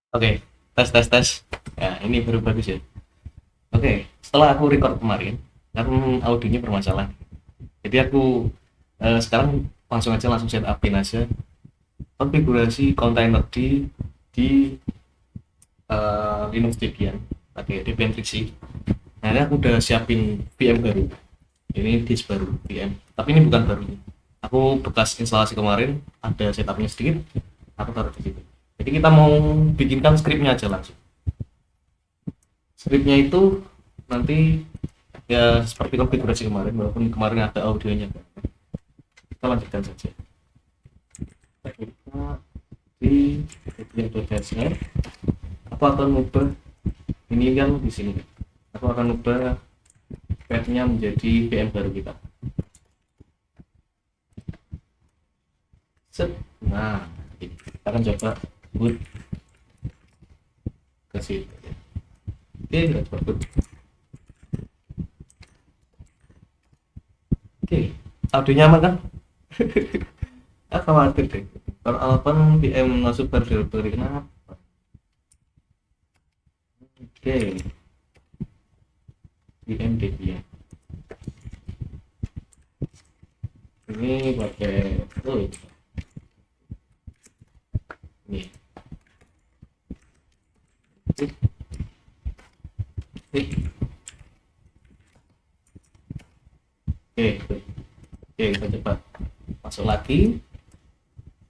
Oke, tes tes tes. Ya, ini baru bagus ya. Oke, setelah aku record kemarin, kan audionya bermasalah. Jadi aku sekarang langsung set upin aja konfigurasi kontainer di Linux Debian pakai Debian Trixie. Nah, ini aku udah siapin VM baru. Ini disk baru VM. Tapi ini bukan baru. Aku bekas instalasi kemarin, ada setupnya sedikit. Aku taruh di situ. Jadi kita mau bikinkan skripnya aja langsung. Skripnya itu nanti ya seperti konfigurasi kemarin, walaupun kemarin ada audionya. Kita lanjutkan saja. Kita di Debian.sh aku akan ubah ini kan di sini. Aku akan ubah path-nya menjadi VM baru kita. Set. Nah, kita akan coba boot ke situ. Oke, kita coba boot. Oke, audionya aman kan? Ah, khawatir deh. Kalau Alpan VM masuk berdelik kenapa? Oke, VM Debian. Ini pakai ini. Oke, kita coba masuk lagi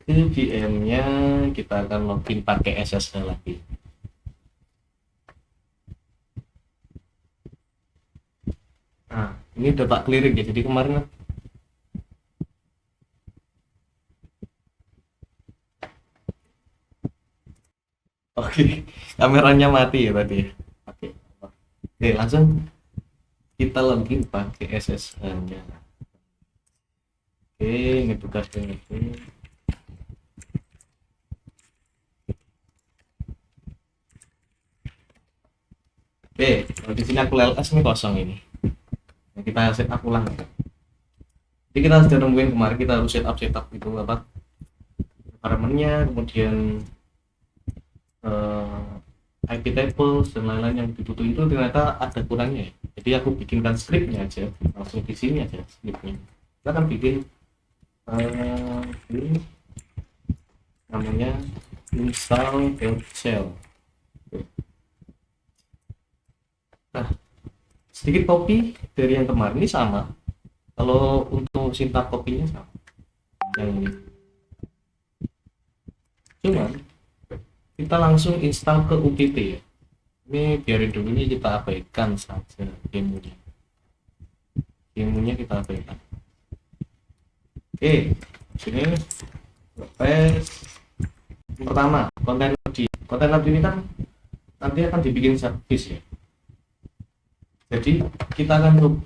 ke VM-nya. Kita akan login pakai SSH lagi. Nah, ini udah tak clearing ya. Jadi kemarin oke, kameranya mati ya tadi ya. Oke, oke, langsung kita login pakai SSH-nya. Oke, ini tugasnya itu. Oke, kalau di sini aku LS ini kosong ini. Nah, kita set up ulang. Jadi kita sudah nungguin kemarin, kita harus set up itu apa? Environment-nya, kemudian IP tables dan lain-lain yang dibutuhin itu ternyata ada kurangnya. Jadi aku bikinkan scriptnya aja, langsung di sini aja scriptnya. Kita akan bikin ini namanya install.shell. Nah, sedikit copy dari yang kemarin ini sama. Kalau untuk sintak kopinya sama yang ini. Cuman kita langsung install ke UPT ya. Ini biarin dulu, ini kita abaikan saja demonya kita abaikan. Oke, sini paste. Pertama, kontainer ini kan nanti akan dibikin service ya. Jadi kita akan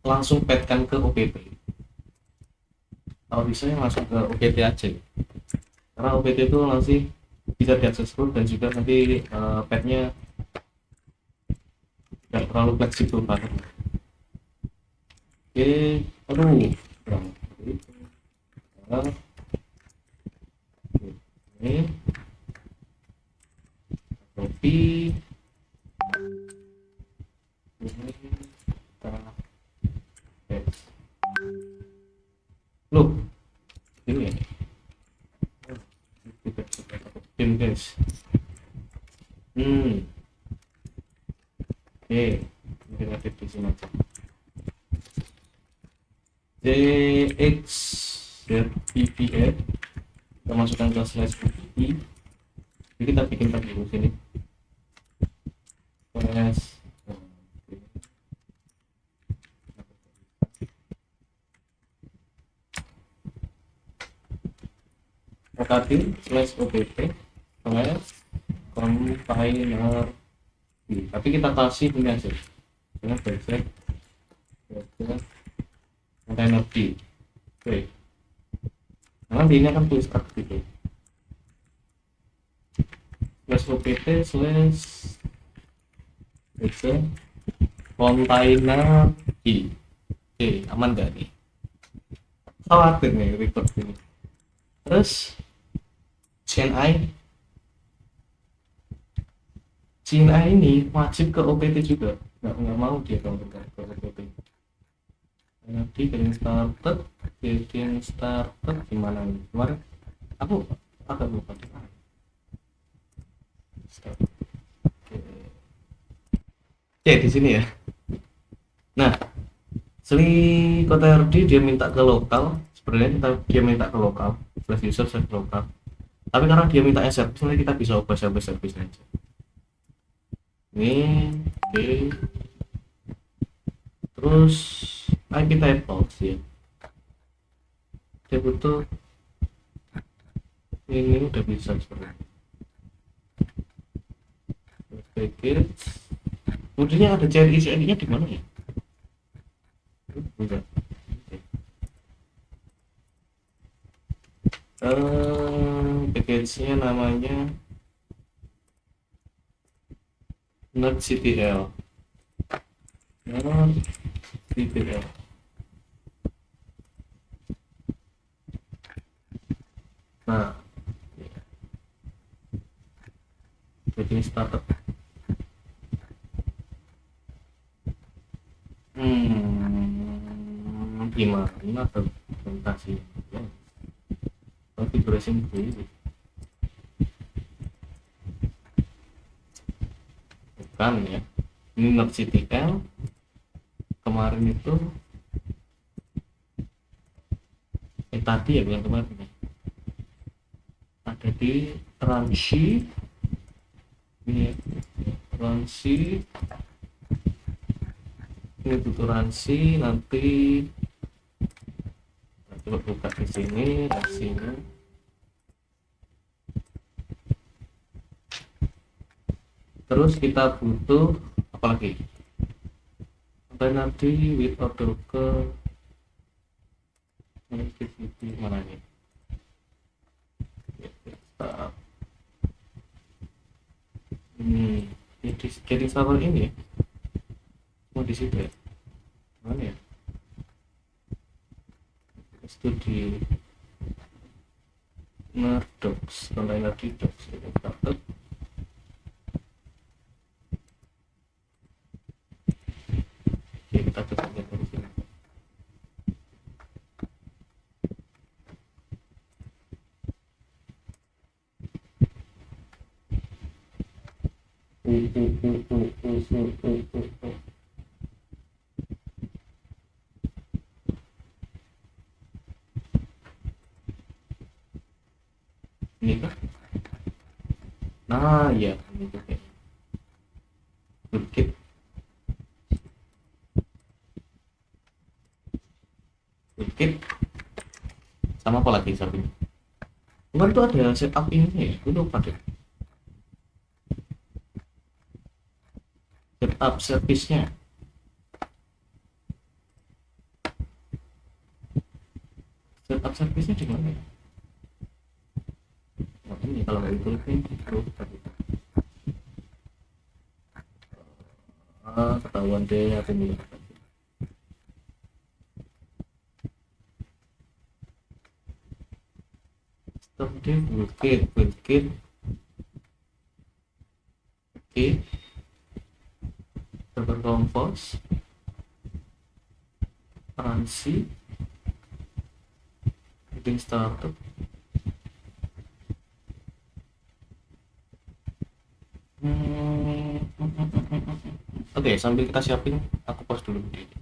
langsung petkan ke OPT. Kalau bisa langsung ke OPT aja ya. Karena OPT itu nanti bisa diakses full dan juga nanti petnya nggak terlalu fleksibel banget. Oke, aduh, ini copy ini kita paste. Loh, ini ya tim guys. Oke, kita edit di sini aja. JX ZPPA kita masukkan ke slash PPE. Jadi kita bikin tadi dulu sini slash rekatin slash opt slash container. Tapi kita kasih ini aja dengan basic container D. Oke, nanti ini akan tulis gitu slash opt slash basic container D. Oke, aman gak nih? Khawatir nih report ini. Terus CNI Cina ini wajib ke OPT juga, nggak mau dia kalau ke OPT. Nanti getting started gimana nih kemarin aku agak lupa di mana. Oke, di sini ya. Nah, Seli Kota RD dia minta ke lokal, sebenarnya dia minta ke lokal, flash user set lokal. Tapi karena dia minta service, nanti kita bisa ubah service aja. Ini, oke. Terus IP tables ya. Dia butuh ini udah bisa sebenarnya. Package. Kemudian ada CNI-nya di mana ya? Enggak. Package-nya namanya NerdCTL. NerdCTL. Nah, getting started. Gimana presentasi ya, konfigurasi begini bukan ya, ini NerdCTL kemarin itu tadi ya yang kemarin ya. Ada di Transi ini Transi ini butuh Transi nanti coba buka di sini Transinya. Terus kita butuh apa lagi? Sampai nanti with order ke mana nih? Jadi server ini ya? Mau di situ ya? Mana ya? Studi Nerdocs, container di docs ini started. Oke, kita coba lihat dari sini. Ini kah? Nah, ya, ini tuh kayak Toolkit sama apa lagi samping? Kemarin tuh ada setup ini ya, gue lupa deh. Setup service-nya. Setup service-nya di mana ya? Nah, ini kalau nggak itu ketahuan deh aku nih. Stop deh, Toolkit. Oke. Server compose. Transi. Getting started. Oke, sambil kita siapin, aku pause dulu video ini.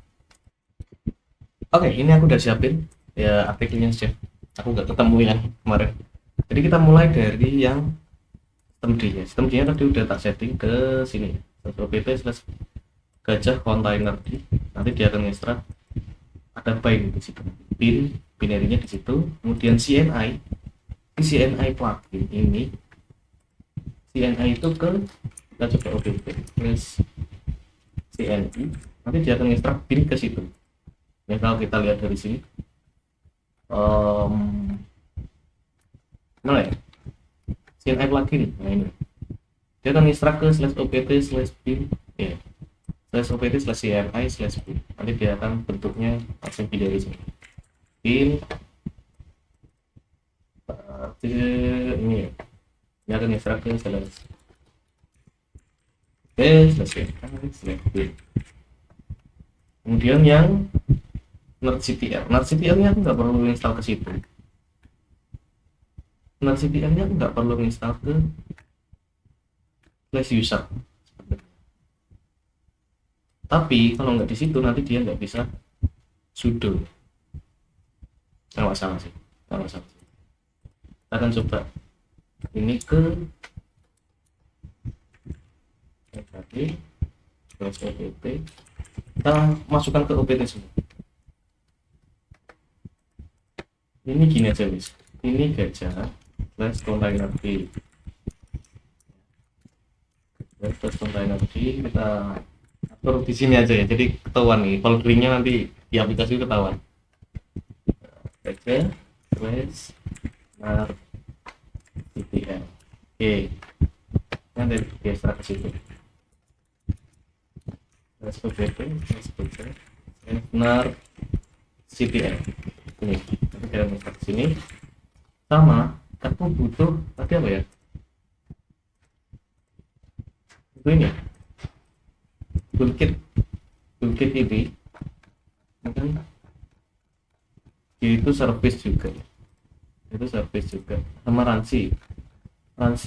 Oke, ini aku udah siapin ya artikelnya sih. Aku nggak ketemu yang kemarin. Jadi kita mulai dari yang sistem D-nya. Sistem D-nya tadi udah tak setting ke sini. opt/gajah container D. Nanti dia akan ekstrak ada bind di situ. Binary-nya di situ. Kemudian CNI plugin ini. CNI itu ke kita coba opt plus CNI. Nanti dia akan ekstrak bin ke situ. Ya kalau kita lihat dari sini. Mana ya? CNI plugin. Nah ini. Dia akan ekstrak ke /opt/bin ya. /opt/cni/bin. Nanti dia akan bentuknya langsung dari sini. Bin ini ya. Dia akan ekstrak ke selesai. Selesai. Kemudian yang NerdCTL nya aku nggak perlu install ke situ. NerdCTL nya aku nggak perlu install ke flash user. Tapi kalau nggak di situ nanti dia nggak bisa sudo. Nggak masalah sih, nggak masalah. Kita akan coba ini ke tadi OPT, kita masukkan ke OPT semua. Ini gini aja guys, ini gajah flash container D, flash container D kita atur di sini aja ya, jadi ketahuan nih folderingnya nanti di aplikasi ketahuan. Gajah flash nar CTL, oke, nanti geser ke situ. Flash OPT, nar CTL ini kita masuk ke sini. Sama aku butuh tadi apa ya, itu ini toolkit ini mungkin itu service juga, itu service juga sama ransi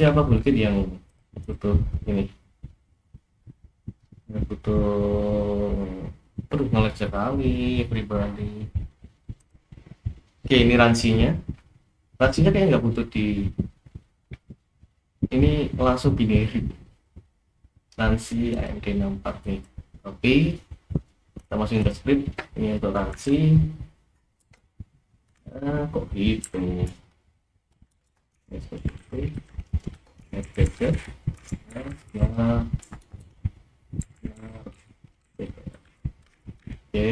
apa toolkit yang butuh ini, yang butuh ngelag sekali pribadi. Oke, ini ransinya kayaknya nggak butuh di ini, langsung binary ransi AMD 64 nih. Oke, kita masukin ke script ini untuk ransi. Kok gitu oke,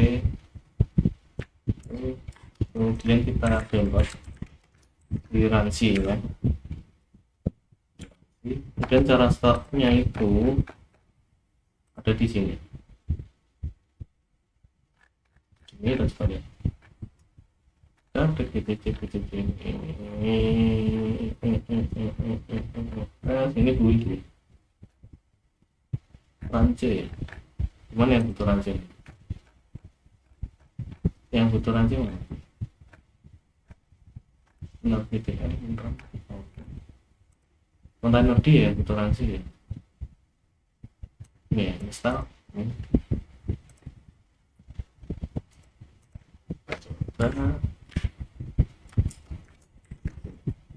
kemudian kita download di ransi ya. Kemudian cara startnya itu ada di sini. Ini responnya. Ini dulu ranci. Gimana yang butuh ranci? Yang butuh ranci mana? Nah, gitu kan, kontainer D ya, butuh ranci ya. Ini ya, install.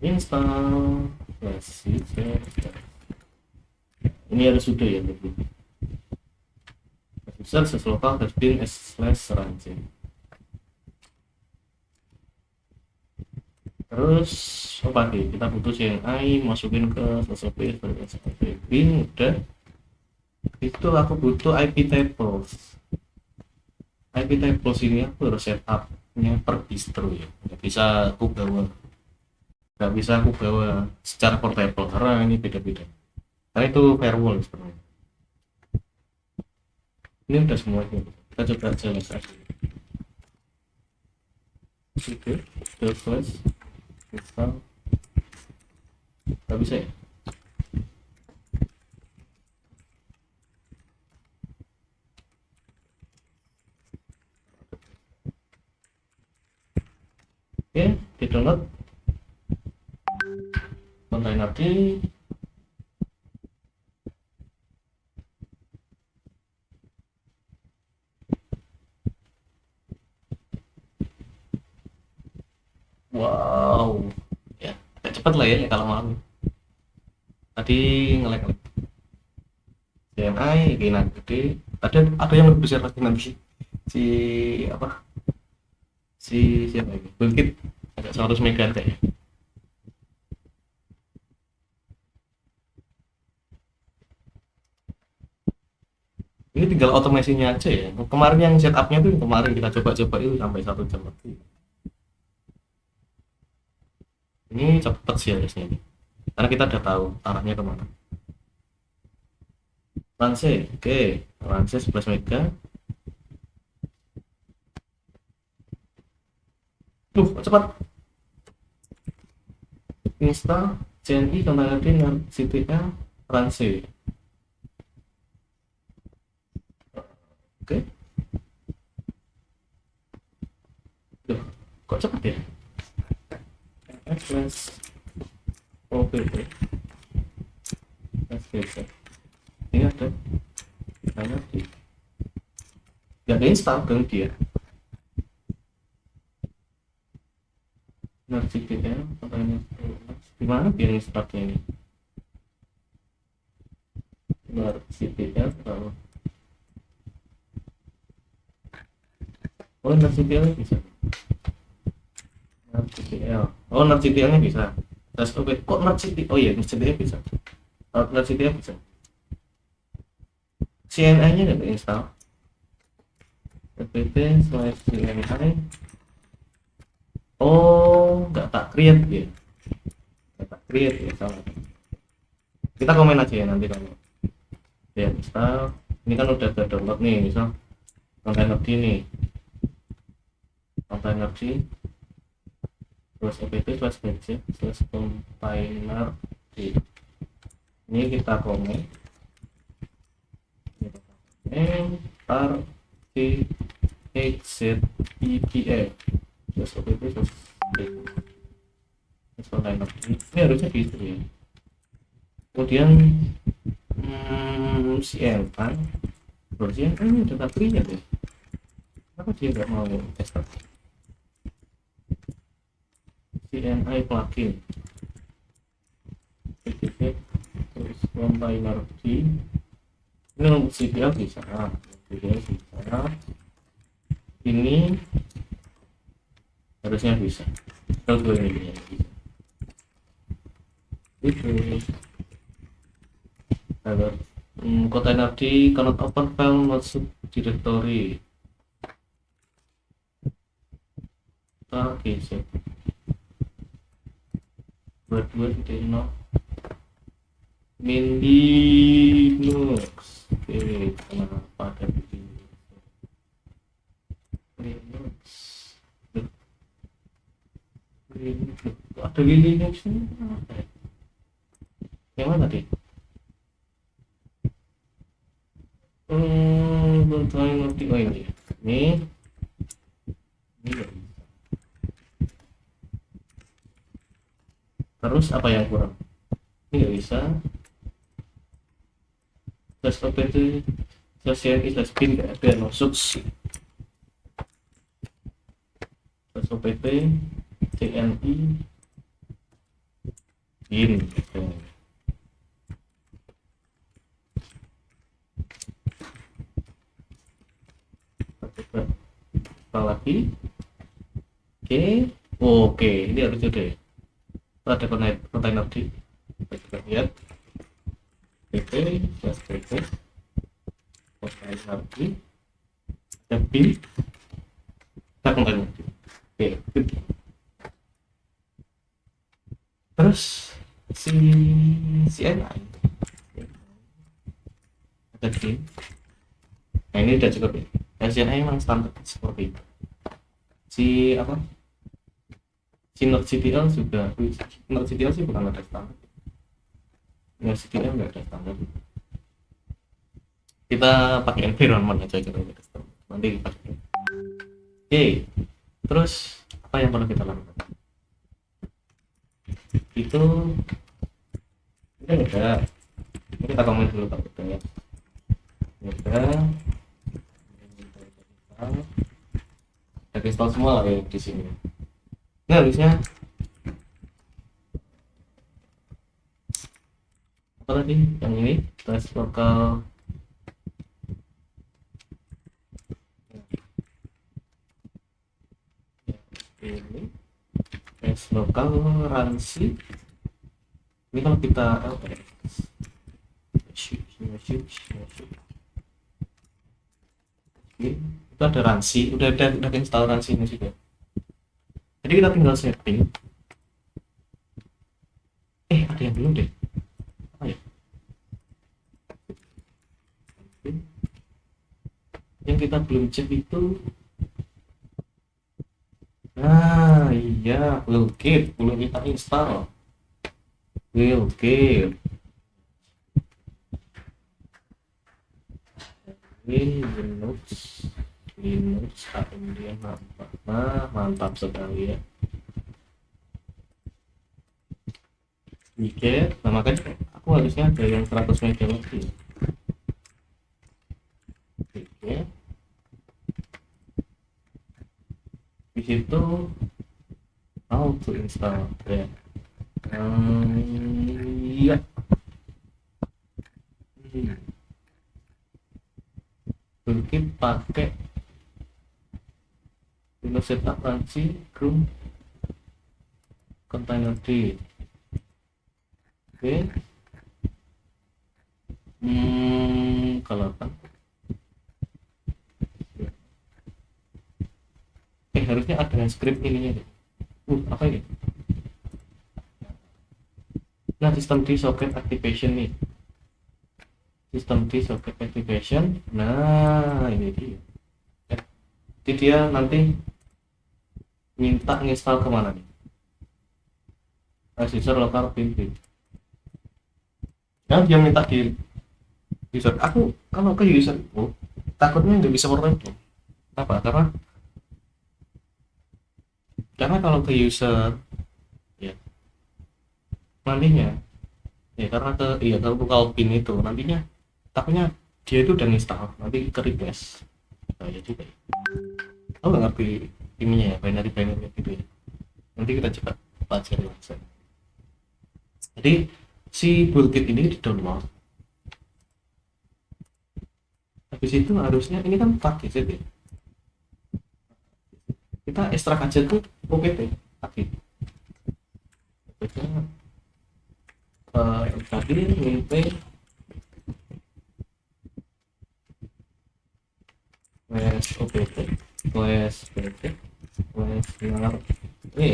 Install ini harus sudah ya, user local has been /ranci. Terus apa lagi, kita butuh CNI masukin ke SSP bin, udah itu aku butuh IP tables ini aku harus setupnya per distro ya, nggak bisa aku bawa secara portable karena ini beda-beda, karena itu firewall sebenarnya. Ini udah semua, kita coba jalan saja. Oke, flash install, nggak bisa ya. Oke, di download kontainer D. Wow ya, agak cepat lah ya kalau malam tadi nge-lag DMI gini gede. Tadi ada yang lebih besar lagi nanti si apa siapa ini bangkit agak 100 mega ya. Ini tinggal otomasinya aja ya. Kemarin yang setupnya tuh kemarin kita coba-coba itu sampai 1 jam lebih. Ini cepet sih harusnya ini, karena kita udah tahu arahnya kemana. Ranse, oke, Ranse 11 mega. Cepat. Install CNI kontainer CTL Ranse. Oke. Loh, kok cepet ya? Flash opp flash ini ada mana di nggak ada install dong dia. NordVPN katanya gimana dia installnya ini? NordVPN kalau oh NordVPN bisa. NordVPN oh NordVPN nya bisa. Terus oke kok NordVPN oh iya NordVPN bisa. NordVPN bisa. CNI nya nggak install. apt/cni oh nggak tak create ya, nggak tak create ya, salah. Kita komen aja ya nanti kalau ya install. Ini kan udah ada download nih, misal container ini container D terus apt/bc/container D ini kita komen tar c exit epa terus apt terus container D ini harusnya gitu ya. Kemudian CNI berarti ini udah tak create ya, kenapa dia nggak mau test CNI plugin terus container D ini untuk CPL bisa ini harusnya bisa kalau ini bisa itu kalau container D cannot open file not subdirectory oke siap buat tidak min Linux. Oke, kenapa ada Linux? Ada Linux ini apa ya? Yang mana tadi? Belum ngerti. Oh ini ini nggak bisa. Terus apa yang kurang? Ini nggak bisa. Terus opt CNI bin nggak ada no suks. Terus opt CNI bin apa lagi? Oke ini harusnya deh ada container D kita lihat pp container D ada bin kita container D. Oke terus CNI ada bin. Nah ini udah cukup ya. CNI memang standar seperti itu. Si NordVPN juga. NordVPN sih bukan ada standar. NordVPN nggak ada standar. Kita pakai environment aja gitu. Nanti pakai. Oke. Terus apa yang perlu kita lakukan? Itu ini udah. Ini kita komen dulu Pak ya. Udah. Kita install semua lah ya di sini. Ini harusnya apa tadi yang ini test lokal ini test lokal ransi ini kalau kita itu ada ransi udah install ransi ini juga. Jadi kita tinggal setting. Ada yang belum deh. Apa ya? Yang kita belum cek itu. Nah, iya, Willgate belum kita install. Willgate. Linux Linux AMD mantap, mantap sekali ya. Oke, nah makanya aku harusnya ada yang 100 megawatt ya. Oke, di situ how to install ya. Iya. Mungkin pakai Windows setup launching room container D. Oke. Kalau apa? Harusnya ada script ininya deh. Apa ini? Nah, sistem D socket activation nih. Sistem D socket activation. Nah, ini dia. Jadi dia nanti minta nginstal kemana nih? User local pin. Nah, dia minta di user. Aku kalau ke user itu takutnya nggak bisa portable. Apa? Karena kalau ke user ya nantinya ya karena ke iya kalau local pin itu nantinya takutnya dia itu udah install nanti ke request. Nah, ya juga. Aku nggak ngerti ininya ya binary gitu ya. Nanti kita coba pelajari langsung. Jadi si toolkit ini di download. Habis itu harusnya ini kan pakai ya. Kita ekstrak aja tuh OPT pakai. Tadi minta OPT OPT lar oke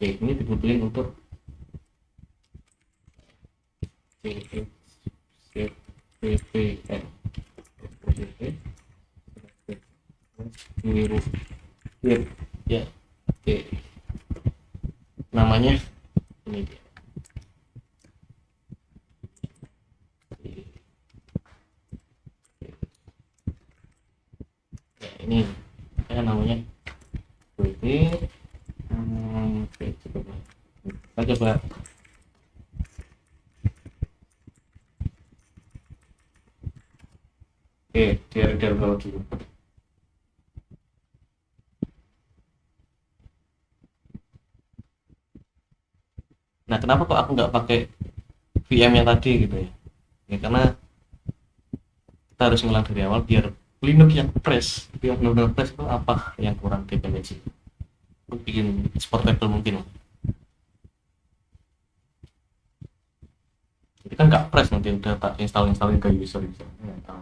ini dibutuhin untuk CPPN biru ya oke namanya ini dia. Ya, ini namanya oke kita coba dari bawah dulu. Nah kenapa kok aku nggak pakai VM yang tadi gitu ya, ya karena kita harus ngulang dari awal biar Linux yang fresh yang benar-benar fresh itu apa yang kurang dependensi aku bikin portable mungkin. Jadi kan nggak fresh nanti udah tak installin ke user nggak tahu.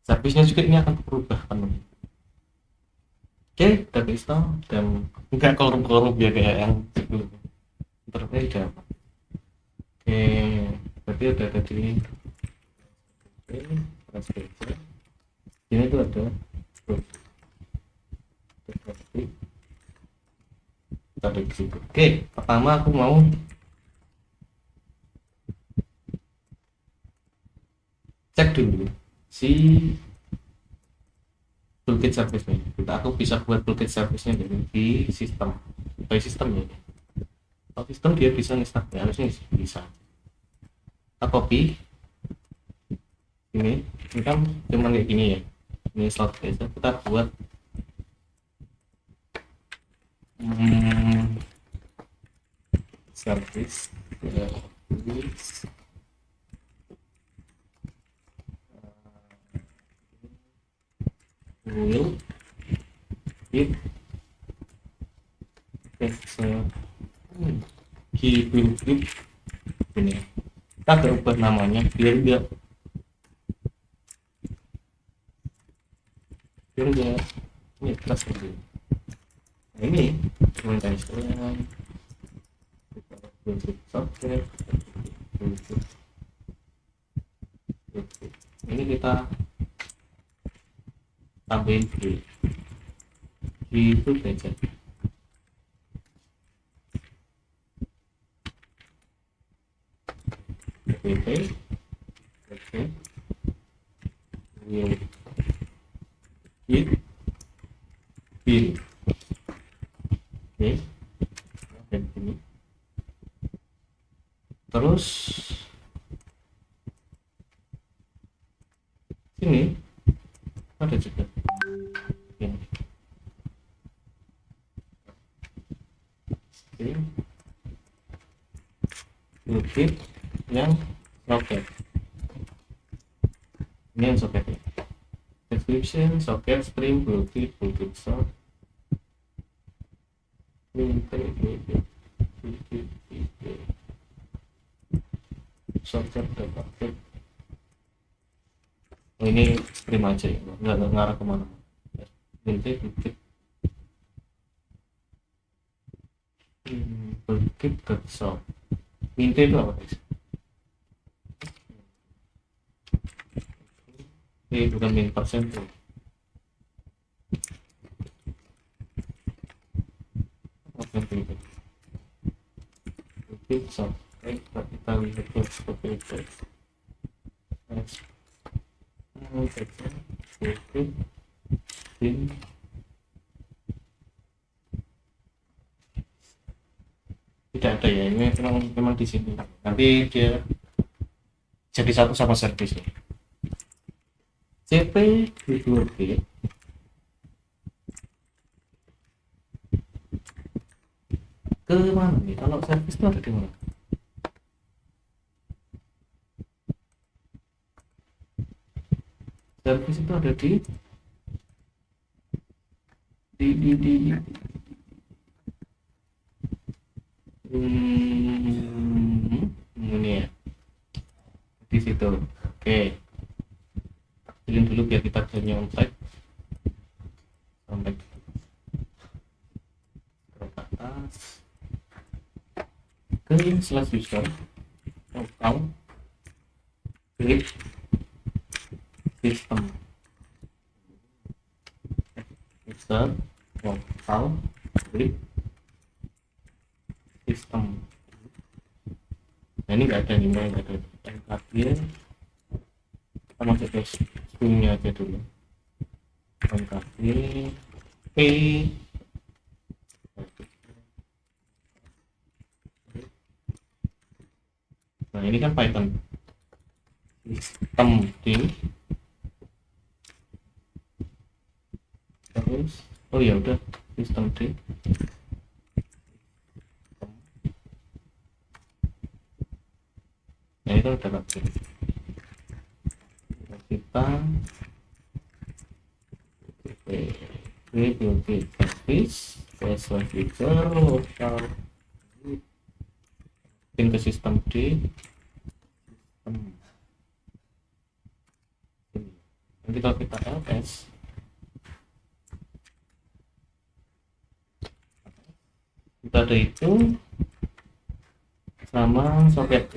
Servisnya juga ini akan berubah penuh. Oke udah install dan nggak korup-korup ya kayak yang sebelumnya berbeda. Oke berarti udah ada di ini tuh ada kita di situ. Oke pertama aku mau cek dulu si toolkit service-nya. Aku bisa buat toolkit service-nya di sistem by sistem ya. Kalau sistem dia bisa nge-start ya, harusnya bisa. Kita copy ini kan cuma kayak gini ya. Ini slot aja kita buat service will it it ini kita ubah namanya biar enggak ini kelas dulu. Nah, ini documentation software ini kita tambahin di itu saja. PPT, oke, new git, bin, oke, dan ini. Terus sini ada juga ini. Oke, bluetooth yang soket, ini yang soketnya. Description, socket, string, bluetooth, bluetooth sock, socket, dapat. Oh, ini stream aja ya, nggak ngarah kemana. Bluetooth, bluetooth, sock. Minte itu apa guys? Bukan min persen tuh. Oke, itu. Pizza. Kita lihat seperti itu. Tidak ada ya, ini memang di sini. Nanti dia jadi satu sama servis. CP di ke mana nih? Kalau servis itu ada di mana? Servis itu ada di ini ya, di situ. Oke, pilih dulu biar kita bisa nyontek sampai ke atas ke slash user account klik sistem user account klik sistem. Nah, ini nggak ada nih, nggak ada NKG. Kita masuk ke stringnya aja dulu. NKG P. Nah, ini kan Python sistem D. Terus oh ya udah sistem D. Nah, itu udah lagi. Kita bluetooth service password user lokal pin ke sistem D. Nanti kalau kita ls kita ada itu sama soket.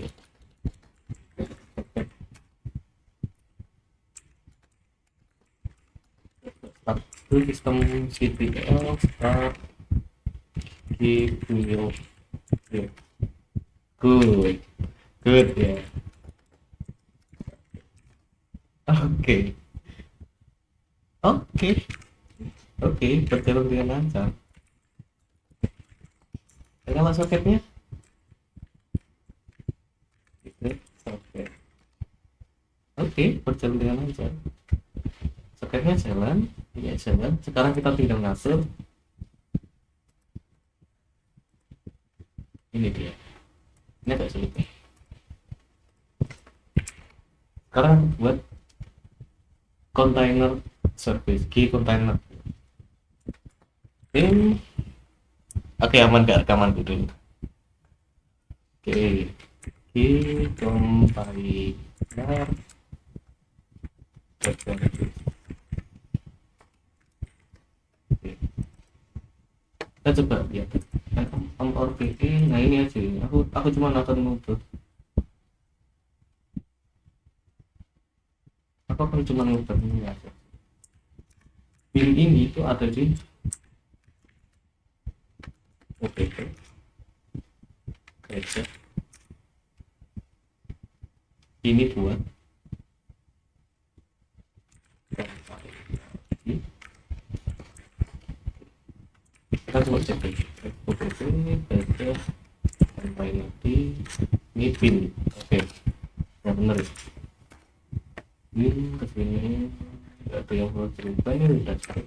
Sistem CTL start di video. Good ya. Oke, berjalan dengan lancar. Kalau soketnya soket. Oke, berjalan dengan lancar. Soketnya jalan, ya jalan. Sekarang kita tinggal ngatur. Ini dia. Ini agak sulit nih. Sekarang buat container service, key container. Oke, aman gak rekaman dulu. Oke, key container. Kita coba lihat nah ini aja, aku cuma nonton nutut, aku akan cuma nonton ini aja. Bin ini itu ada di OPP gereja ini buat kita coba cek lagi opp baca sampai nanti ini pin. Oke, ya bener ya, pin kesini nggak ada yang perlu berubah, ini udah cek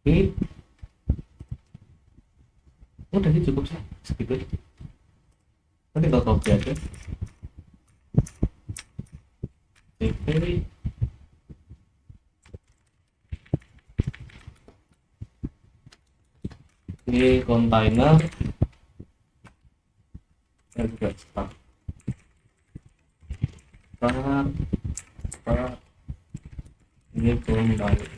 ini udah sih, cukup sih segitu. Nanti kalau copy aja cp ini kontainer dan juga start ini kontainer.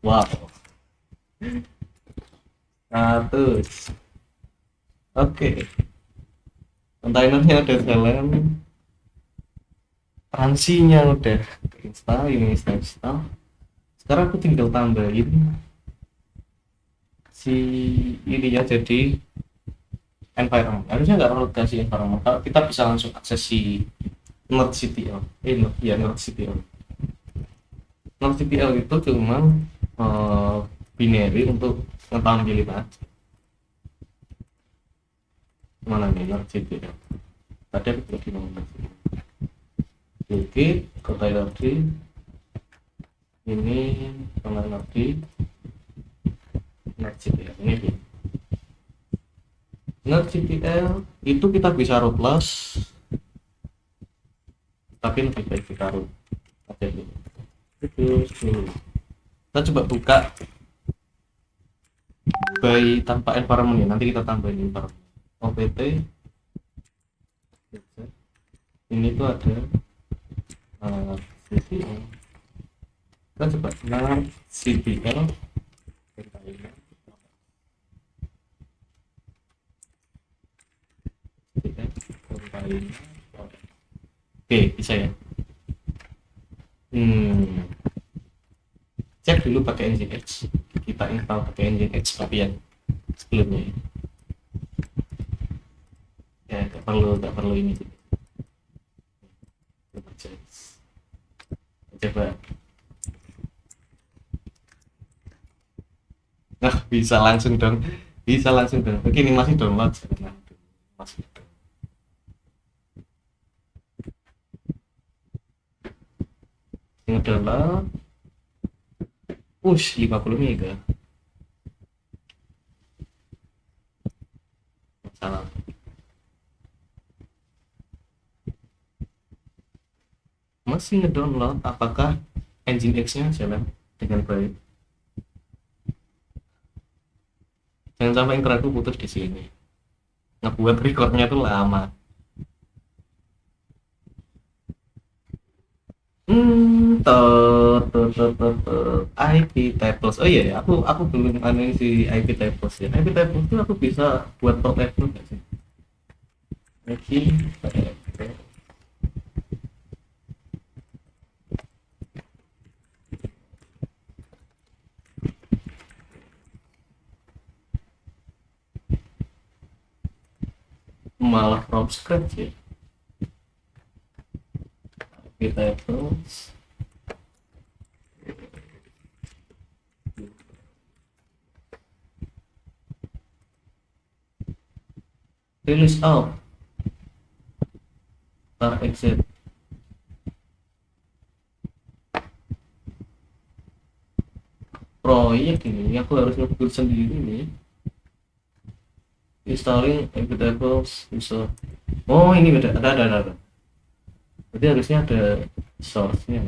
Wow, 100. Oke, kontainernya udah jalan, transinya udah install, ini install. Sekarang aku tinggal tambahin si ininya jadi environment. Harusnya nggak perlu kasih environment, kita bisa langsung akses si node.ctl. Node.ctl. Node.ctl itu cuman binary untuk ngetampilin aja. Mana nih node.ctl? Tadi aku lagi ngomong. Oke, container D ini container D node.ctl ini. node.ctl itu kita bisa rootless, tapi lebih baik kita root aja dulu. Kita coba buka by tanpa environment ya, nanti kita tambahin environment. opt ini tuh ada ctl. Kita coba ctl oke, bisa ya. Cek dulu pakai Nginx, kita install pakai Nginx tapi yang sebelumnya ya, nggak perlu ini. Coba nah, bisa langsung dong. Oke, ini masih download, masih download. Ini download 50 mega. Salah. Masih ngedownload, apakah Nginx-nya jalan dengan baik? Jangan sampai internetku putus di sini. Ngebuat recordnya tuh lama. IP tables. Oh iya ya, aku belum aneh si IP tables ya. IP tables itu aku bisa buat portable nggak sih? IP tables. Malah from scratch ya. IP tables. Release out. Exit. Proyek ini aku harus ngebuat sendiri nih. Installing tables bisa. Oh, ini beda. Ada. Jadi harusnya ada source-nya.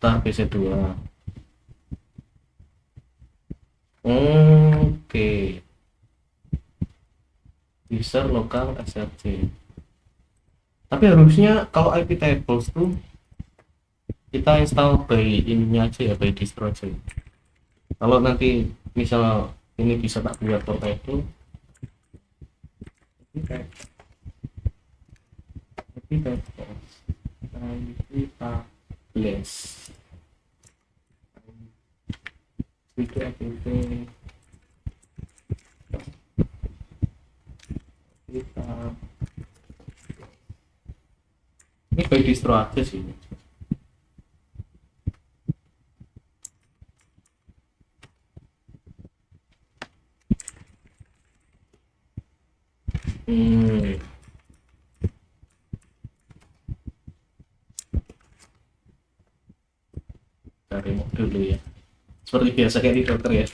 PC2. Oke. User lokal SRC. Tapi harusnya kalau IP tables tuh kita install by ininya aja ya, by distro aja. Kalau nanti misal ini bisa tak buat portable, IP tables itu app kita ini by distro aja sih. hmm. Cari dulu ya, seperti biasa kayak di dokter ya,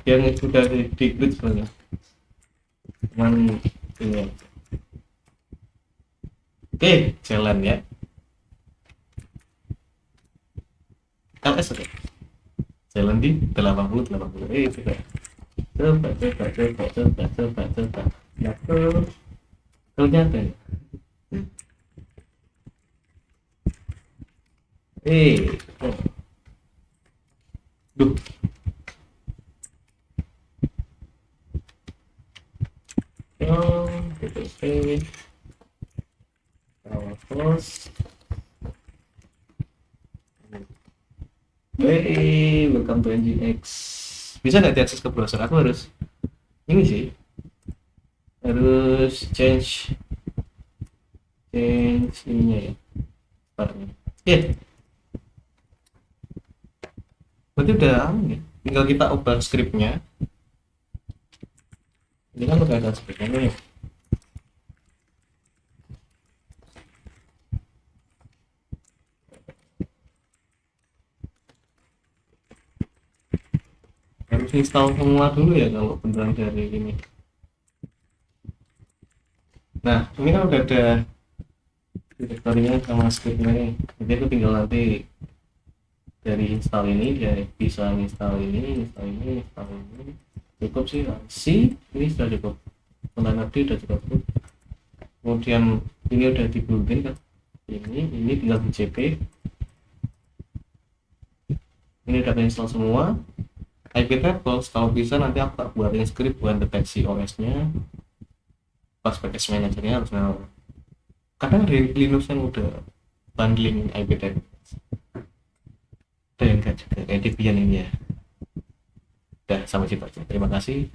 yang udah di grid sebenarnya, cuman ini. Oke, jalan ya. LS oke. Jalan di 80 80. Coba. Coba. Ya, ternyata ya. Oh. Duh. Oh, oke. Terus. Hey, welcome to Nginx. Bisa nggak diakses ke browser? Aku harus ini sih, harus change ininya ya, partnya. Berarti udah ya. Tinggal kita ubah scriptnya. Ini kan udah ada scriptnya nih. Harus install semua dulu ya kalau beneran dari ini. Nah, ini kan udah ada direktorinya sama scriptnya nih. Jadi aku tinggal nanti dari install ini dia bisa install ini, cukup sih. Ini sudah cukup. Konten update udah cukup. Kemudian ini udah di-built-in kan. Ini tinggal di CP. Ini udah install semua. IP tables kalau bisa nanti aku tak buatin script buat deteksi OS-nya. Pas package manajernya harus nyala. Kadang dari Linux yang udah bundling IP tables. Dan enggak juga kayak Debian ini ya. Udah sampai situ aja. Terima kasih.